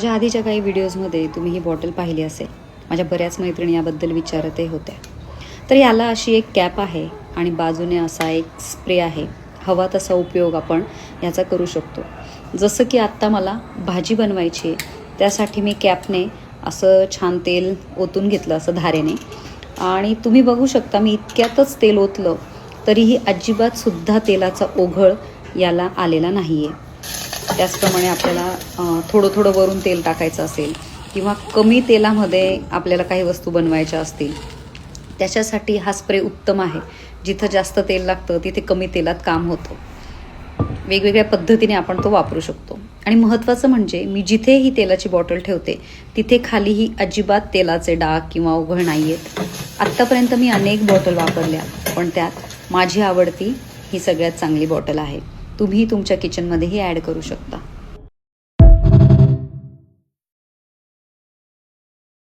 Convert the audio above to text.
माझ्या आधीच्या काही व्हिडिओजमध्ये तुम्ही ही बॉटल पाहिली असेल. माझ्या बऱ्याच मैत्रिणी याबद्दल विचारतही होत्या. तर याला अशी एक कॅप आहे आणि बाजूने असा एक स्प्रे आहे. हवा तसा उपयोग आपण याचा करू शकतो. जसं की आत्ता मला भाजी बनवायची आहे, त्यासाठी मी कॅपने असं छान तेल ओतून घेतलं असं धारेने. आणि तुम्ही बघू शकता मी इतक्यातच तेल ओतलं तरीही अजिबातसुद्धा तेलाचा ओघळ याला आलेला नाही आहे. त्याचप्रमाणे आपल्याला थोडं थोडं वरून तेल टाकायचं असेल किंवा कमी तेलामध्ये आपल्याला काही वस्तू बनवायच्या असतील, त्याच्यासाठी हा स्प्रे उत्तम आहे. जिथं जास्त तेल लागतं तिथे कमी तेलात काम होतं. वेगवेगळ्या पद्धतीने आपण तो वापरू शकतो. आणि महत्त्वाचं म्हणजे मी जिथे ही तेलाची बॉटल ठेवते तिथे खालीही अजिबात तेलाचे डाग किंवा ओघळ नाही आहेत. आत्तापर्यंत मी अनेक बॉटल वापरल्या, पण त्यात माझी आवडती ही सगळ्यात चांगली बॉटल आहे. तुम्ही तुमच्या किचनमध्येही ॲड करू शकता.